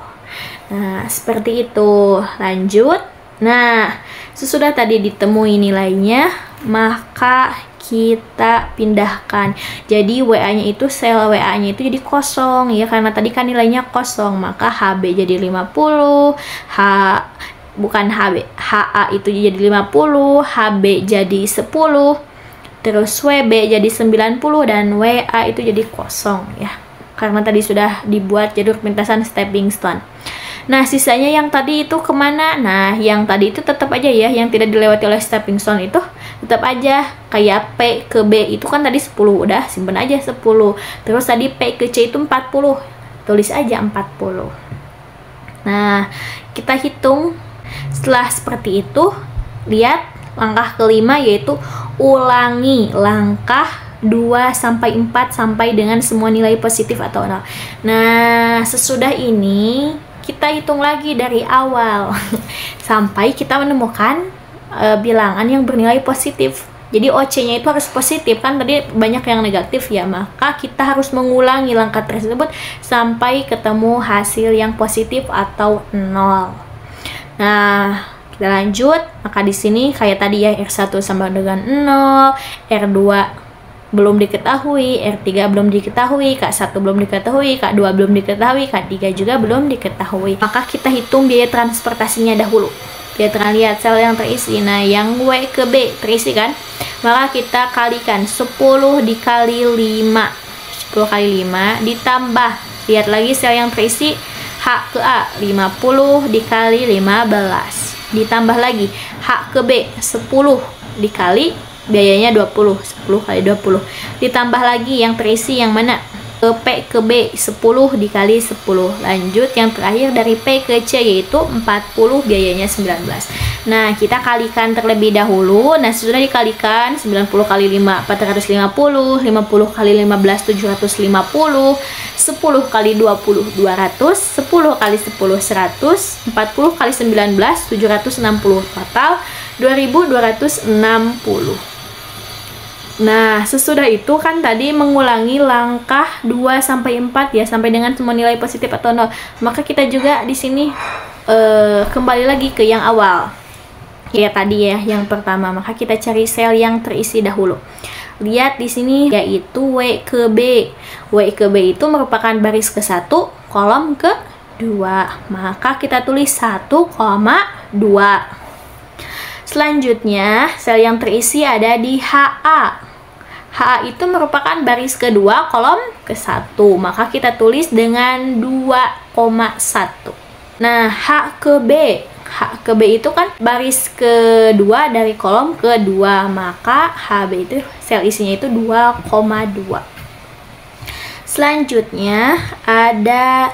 Nah, seperti itu. Lanjut. Nah, sesudah tadi ditemui nilainya, maka kita pindahkan. Jadi WA-nya itu, sel WA-nya itu jadi kosong ya, karena tadi kan nilainya kosong, maka HB jadi 50, bukan HB, HA itu jadi 50, HB jadi 10, terus WB jadi 90, dan WA itu jadi kosong ya. Karena tadi sudah dibuat jalur perlintasan stepping stone. Nah, sisanya yang tadi itu kemana? Nah, yang tadi itu tetap aja ya, yang tidak dilewati oleh stepping stone itu tetap aja. Kayak P ke B itu kan tadi 10, udah simpen aja 10. Terus tadi P ke C itu 40, tulis aja 40. Nah, kita hitung. Setelah seperti itu, lihat langkah kelima, yaitu ulangi langkah 2 sampai 4 sampai dengan semua nilai positif atau 0. Nah, sesudah ini kita hitung lagi dari awal sampai kita menemukan bilangan yang bernilai positif. Jadi OC-nya itu harus positif, kan tadi banyak yang negatif ya, maka kita harus mengulangi langkah tersebut sampai ketemu hasil yang positif atau 0. Nah, kita lanjut. Maka di sini kayak tadi ya, R1 sama dengan 0, R2 belum diketahui, R3 belum diketahui, K1 belum diketahui, K2 belum diketahui, K3 juga belum diketahui. Maka kita hitung biaya transportasinya dahulu. Kita lihat sel yang terisi. Nah, yang W ke B terisi kan? Maka kita kalikan 10 dikali 5. 10 kali 5 ditambah, lihat lagi sel yang terisi, H ke A 50 dikali 15. Ditambah lagi H ke B 10 dikali biayanya 20, 10 kali 20. Ditambah lagi yang terisi yang mana? P ke B 10 dikali 10. Lanjut yang terakhir dari P ke C yaitu 40, biayanya 19. Nah, kita kalikan terlebih dahulu. Nah, sudah dikalikan 90 kali 5 450, 50 kali 15 750, 10 kali 20 200, 10 kali 10 100, 40 kali 19 760, total 2260. Nah, sesudah itu kan tadi mengulangi langkah 2 sampai 4 ya, sampai dengan semua nilai positif atau 0. Maka kita juga di sini kembali lagi ke yang awal. Ya tadi ya, yang pertama, maka kita cari sel yang terisi dahulu. Lihat di sini yaitu W ke B. W ke B itu merupakan baris ke-1, kolom ke-2. Maka kita tulis 1,2. Selanjutnya, sel yang terisi ada di HA. HA itu merupakan baris kedua, kolom ke-1. Maka kita tulis dengan 2,1. Nah, H ke B. H ke B itu kan baris kedua dari kolom kedua. Maka HB itu sel isinya itu 2,2. Selanjutnya ada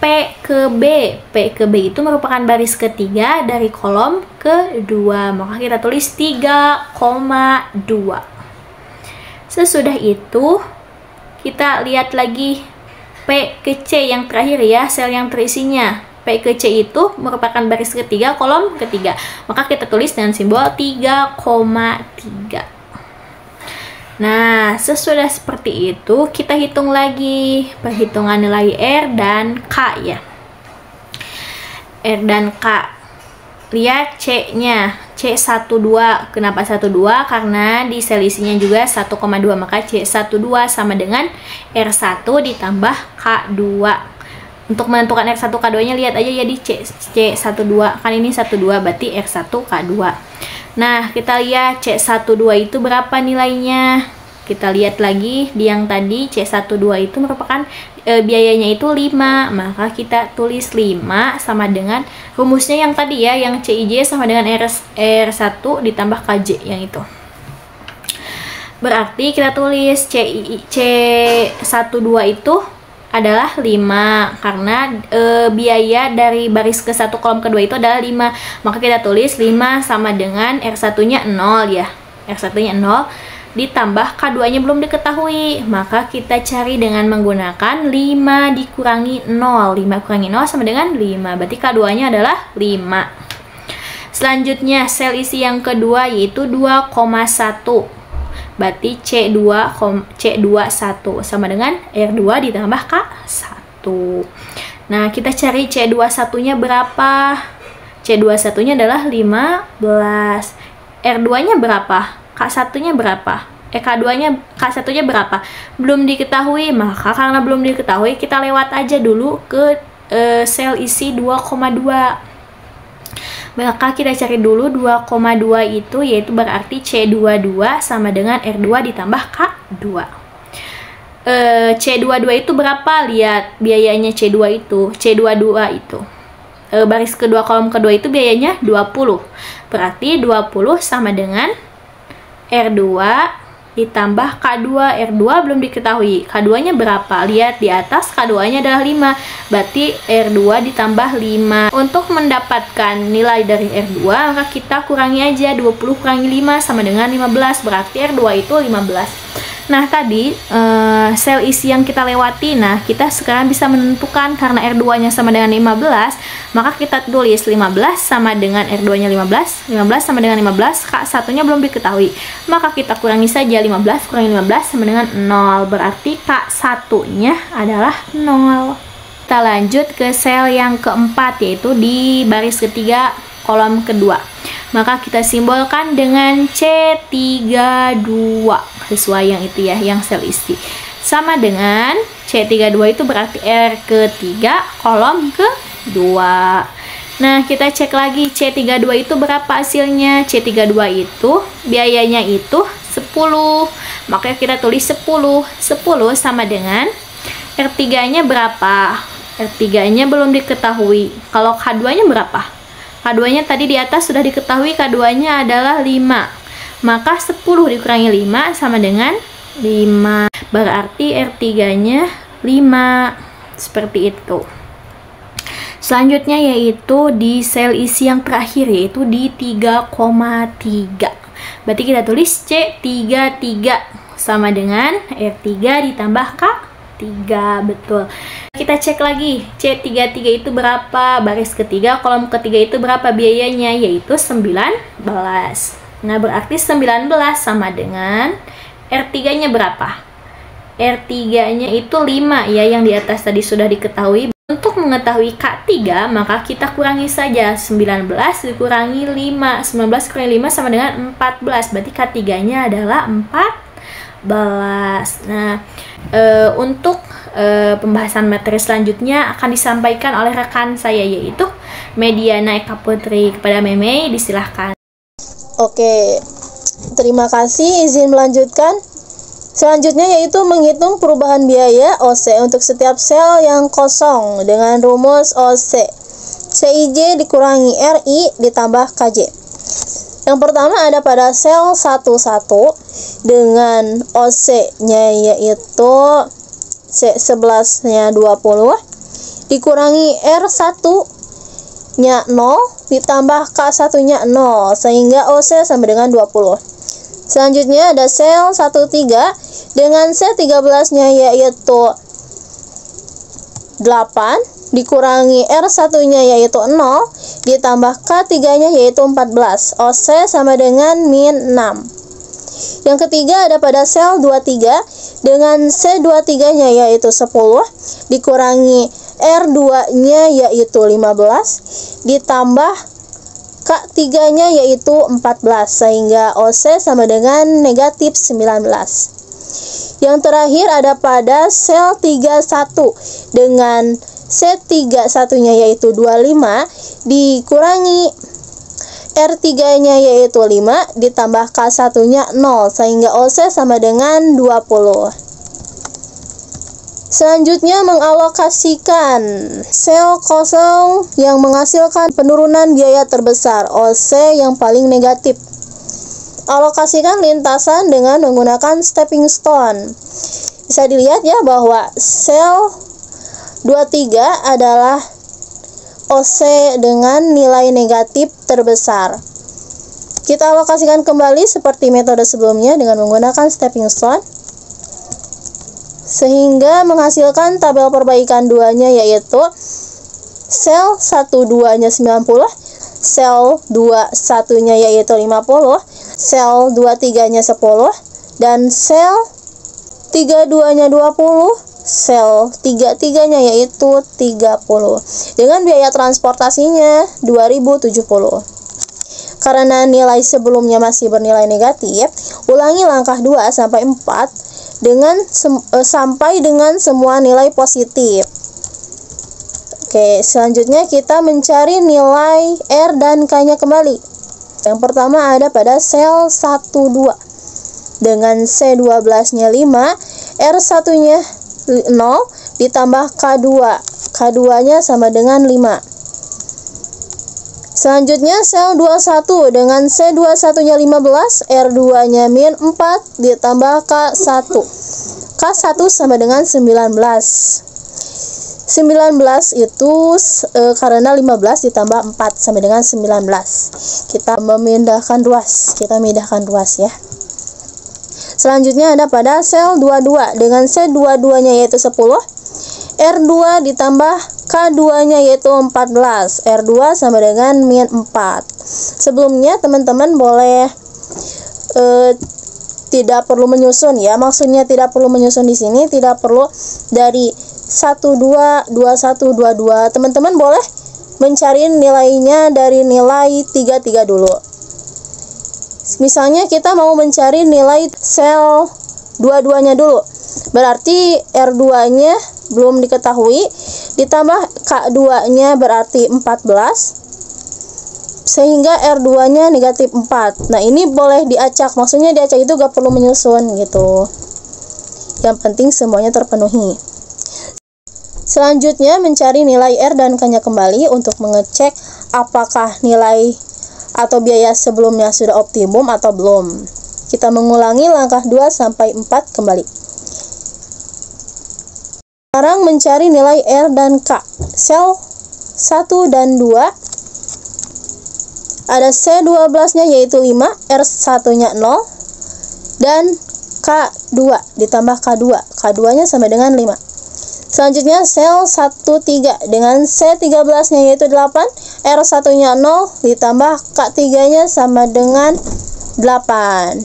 P ke B. P ke B itu merupakan baris ketiga dari kolom kedua. Maka kita tulis 3,2. Sesudah itu kita lihat lagi P ke C yang terakhir ya, sel yang terisinya. P ke C itu merupakan baris ketiga, kolom ketiga. Maka kita tulis dengan simbol 3,3. Nah, sesudah seperti itu kita hitung lagi perhitungan nilai R dan K ya. R dan K. Lihat C-nya, C12. Kenapa 12? Karena di sel isinya juga 1,2, maka C12 sama dengan R1 ditambah K2. Untuk menentukan R1 K2-nya lihat aja ya di C12. Kan ini 12 berarti R1 K2. Nah, kita lihat C12 itu berapa nilainya? Kita lihat lagi di yang tadi C12 itu merupakan biayanya itu 5, maka kita tulis 5 sama dengan rumusnya yang tadi ya, yang CIJ sama dengan R1 ditambah KJ yang itu. Berarti kita tulis C12 itu adalah 5 karena biaya dari baris ke-1 kolom kedua itu adalah 5. Maka kita tulis 5 sama dengan R1-nya 0 ya. R1-nya 0 ditambah K2-nya belum diketahui. Maka kita cari dengan menggunakan 5 dikurangi 0. 5 kurangi 0 sama dengan 5. Berarti K2-nya adalah 5. Selanjutnya sel isi yang kedua yaitu 2,1. Berarti C21 sama dengan R2 ditambah K1. Nah, kita cari C21-nya berapa? C21-nya adalah 15. R2-nya berapa? K1-nya berapa? K1-nya berapa? Belum diketahui. Maka karena belum diketahui, kita lewat aja dulu ke sel isi 2,2. Maka kita cari dulu 2,2 itu, yaitu berarti C22 sama dengan R2 ditambah K2. C22 itu berapa? Lihat biayanya C22 itu. Baris kedua kolom kedua itu biayanya 20. Berarti 20 sama dengan R2 ditambah K2. R2 belum diketahui. K2-nya berapa? Lihat di atas, K2-nya adalah 5. Berarti R2 ditambah 5. Untuk mendapatkan nilai dari R2, maka kita kurangi aja. 20 kurangi 5 sama dengan 15. Berarti R2 itu 15. Nah, tadi sel isi yang kita lewati. Nah, kita sekarang bisa menentukan karena R2-nya sama dengan 15, maka kita tulis 15 sama dengan R2-nya 15. 15 sama dengan 15, K1-nya belum diketahui. Maka kita kurangi saja 15 kurangi 15 sama dengan 0. Berarti K1-nya adalah 0. Kita lanjut ke sel yang keempat, yaitu di baris ketiga kolom kedua. Maka kita simbolkan dengan C32 sesuai yang itu ya, yang sel isi. Sama dengan C32 itu berarti R ketiga kolom kedua. Nah, kita cek lagi C32 itu berapa hasilnya. C32 itu biayanya itu 10. Maka kita tulis 10. 10 sama dengan R3-nya berapa? R3-nya belum diketahui. Kalau K2-nya berapa? K2-nya tadi di atas sudah diketahui, K2-nya adalah 5. Maka 10 dikurangi 5 sama dengan 5. Berarti R3-nya 5. Seperti itu. Selanjutnya yaitu di sel isi yang terakhir, yaitu di 3,3. Berarti kita tulis C33 sama dengan R3 ditambah K3. Betul. Kita cek lagi C33 itu berapa, baris ketiga kolom ketiga itu berapa biayanya, yaitu 19. Nah, berarti 19 sama dengan R3-nya berapa? R3-nya itu 5 ya, yang di atas tadi sudah diketahui. Untuk mengetahui K3, maka kita kurangi saja 19 dikurangi 5. 19 kurangi 5 sama dengan 14. Berarti K3-nya adalah 14. Nah, untuk pembahasan materi selanjutnya akan disampaikan oleh rekan saya, yaitu Mediana Eka Putri. Kepada Meme, disilahkan. Oke, terima kasih. Izin melanjutkan. Selanjutnya yaitu menghitung perubahan biaya OC untuk setiap sel yang kosong dengan rumus OC CIJ dikurangi RI ditambah KJ. Yang pertama ada pada sel 11 dengan OC-nya yaitu C11-nya 20 dikurangi R1-nya 0 ditambah K1-nya 0 sehingga OC sama dengan 20. Selanjutnya ada sel 13 dengan C13-nya yaitu 8 dikurangi R1-nya yaitu 0 ditambah K3-nya yaitu 14. OC sama dengan min 6. Yang ketiga ada pada sel 23 dengan C23-nya yaitu 10 dikurangi R2-nya yaitu 15 ditambah K3-nya yaitu 14 sehingga OC sama dengan negatif 19. Yang terakhir ada pada sel 31 dengan C31-nya yaitu 25 dikurangi R3-nya yaitu 5 ditambah K1-nya 0 sehingga OC sama dengan 20. Selanjutnya mengalokasikan sel kosong yang menghasilkan penurunan biaya terbesar, OC yang paling negatif. Alokasikan lintasan dengan menggunakan stepping stone. Bisa dilihat ya bahwa sel 23 adalah OC dengan nilai negatif terbesar. Kita alokasikan kembali seperti metode sebelumnya dengan menggunakan stepping stone sehingga menghasilkan tabel perbaikan duanya yaitu sel 12-nya 90, sel 21-nya yaitu 50, sel 23-nya 10, dan sel 32-nya 20, sel 33-nya yaitu 30. Dengan biaya transportasinya 2070. Karena nilai sebelumnya masih bernilai negatif, ulangi langkah 2 sampai 4 sampai dengan semua nilai positif. Oke, Oke, selanjutnya kita mencari nilai R dan K-nya kembali. Yang pertama ada pada sel 12. Dengan C12-nya 5, R1-nya 0 ditambah K2. K2-nya sama dengan 5. Selanjutnya sel 21 dengan C21-nya 15, R2-nya min 4 ditambah K1. K1 sama dengan 19. 19 itu karena 15 ditambah 4 sama dengan 19. Kita memindahkan ruas. Ya. Selanjutnya ada pada sel 22 dengan C22-nya yaitu 10, R2 ditambah K2-nya yaitu 14. R2 sama dengan min 4. Sebelumnya teman-teman boleh tidak perlu menyusun ya. Maksudnya tidak perlu menyusun di sini, tidak perlu dari 1 2 2 1 2 2. Teman-teman boleh mencari nilainya dari nilai 3 3 dulu. Misalnya kita mau mencari nilai sel 22-nya dulu. Berarti R2-nya belum diketahui, ditambah K2-nya berarti 14, sehingga R2-nya negatif 4. Nah, ini boleh diacak. Maksudnya diacak itu gak perlu menyusun gitu. Yang penting semuanya terpenuhi. Selanjutnya mencari nilai R dan K-nya kembali untuk mengecek apakah nilai atau biaya sebelumnya sudah optimum atau belum. Kita mengulangi langkah 2 sampai 4 kembali. Sekarang mencari nilai R dan K. Sel 1 dan 2 ada C12-nya yaitu 5, R1-nya 0, dan K2 ditambah K2. K2-nya sama dengan 5. Selanjutnya sel 13 dengan C13-nya yaitu 8, R1-nya 0 ditambah K3-nya sama dengan 8.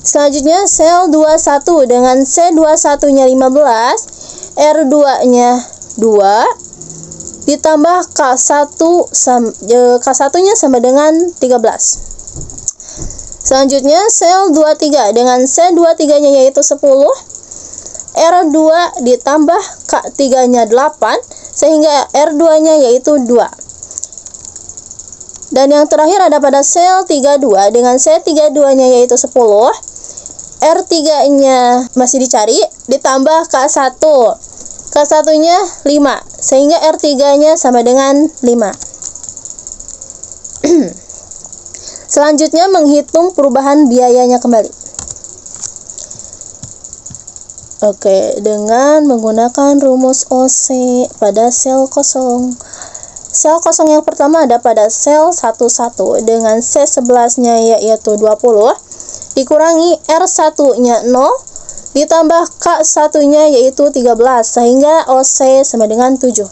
Selanjutnya sel 21 dengan C21-nya 15, R2-nya 2 ditambah K1-nya sama dengan 13. Selanjutnya sel 23 dengan C23-nya yaitu 10, R2 ditambah K3-nya 8, sehingga R2-nya yaitu 2. Dan yang terakhir ada pada sel 32 dengan C32-nya yaitu 10, R3-nya masih dicari, ditambah K1. K1-nya 5, sehingga R3-nya sama dengan 5. Selanjutnya menghitung perubahan biayanya kembali. Oke, dengan menggunakan rumus OC pada sel kosong. Sel kosong yang pertama ada pada sel 11 dengan C11-nya yaitu 20, dikurangi R1-nya 0, ditambah K1-nya yaitu 13, sehingga OC sama dengan 7.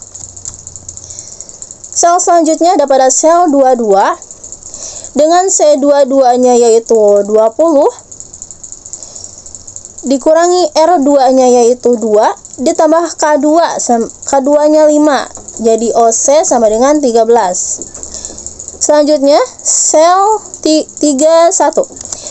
Sel selanjutnya ada pada sel 22, dengan C22-nya yaitu 20, dikurangi R2-nya yaitu 2, ditambah K2-nya 5, jadi OC sama dengan 13. Selanjutnya sel 31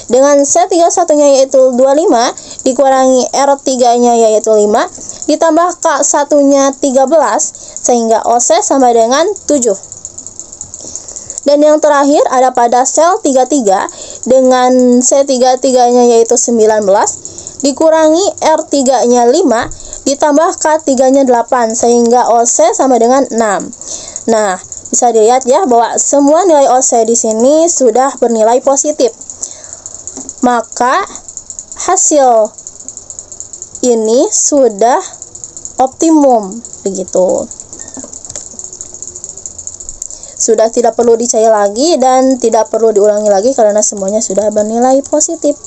dengan C31-nya yaitu 25, dikurangi R3-nya yaitu 5, ditambah K1-nya 13, sehingga OC sama dengan 7. Dan yang terakhir ada pada sel 33 dengan C33-nya yaitu 19, dikurangi R3-nya 5, ditambah K3-nya 8, sehingga OC sama dengan 6. Nah, bisa dilihat ya bahwa semua nilai OC di sini sudah bernilai positif. Maka hasil ini sudah optimum, begitu. Sudah tidak perlu dicari lagi dan tidak perlu diulangi lagi karena semuanya sudah bernilai positif.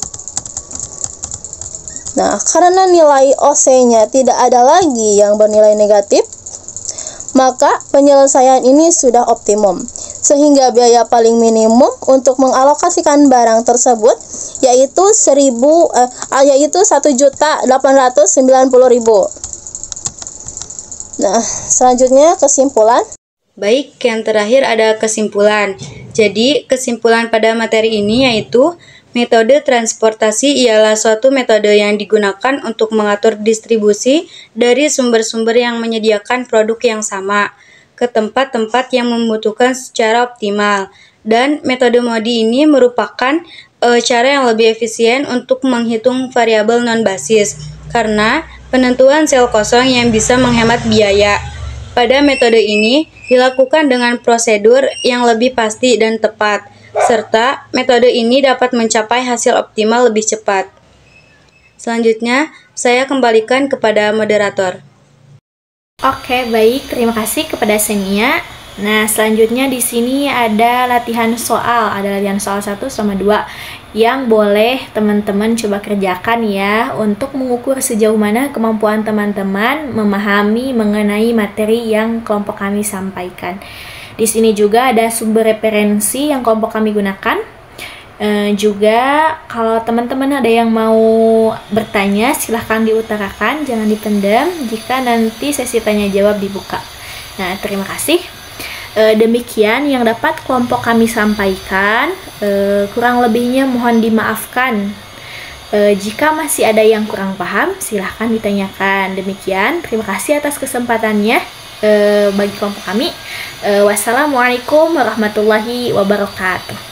Nah, karena nilai OC-nya tidak ada lagi yang bernilai negatif, maka penyelesaian ini sudah optimum. Sehingga biaya paling minimum untuk mengalokasikan barang tersebut yaitu 1.890.000. Nah, selanjutnya kesimpulan. Baik, yang terakhir ada kesimpulan. Jadi, kesimpulan pada materi ini yaitu metode transportasi ialah suatu metode yang digunakan untuk mengatur distribusi dari sumber-sumber yang menyediakan produk yang sama ke tempat-tempat yang membutuhkan secara optimal. Dan metode MODI ini merupakan cara yang lebih efisien untuk menghitung variabel non-basis karena penentuan sel kosong yang bisa menghemat biaya. Pada metode ini dilakukan dengan prosedur yang lebih pasti dan tepat, serta metode ini dapat mencapai hasil optimal lebih cepat. Selanjutnya, saya kembalikan kepada moderator. Oke, baik. Terima kasih kepada Senia. Nah, selanjutnya di sini ada latihan soal. Ada latihan soal 1 sama 2 yang boleh teman-teman coba kerjakan ya untuk mengukur sejauh mana kemampuan teman-teman memahami mengenai materi yang kelompok kami sampaikan. Di sini juga ada sumber referensi yang kelompok kami gunakan. Juga kalau teman-teman ada yang mau bertanya silahkan diutarakan, jangan dipendam jika nanti sesi tanya jawab dibuka. Nah, terima kasih. Demikian yang dapat kelompok kami sampaikan. Kurang lebihnya mohon dimaafkan. Jika masih ada yang kurang paham, silahkan ditanyakan. Demikian, terima kasih atas kesempatannya bagi kelompok kami. Wassalamualaikum warahmatullahi wabarakatuh.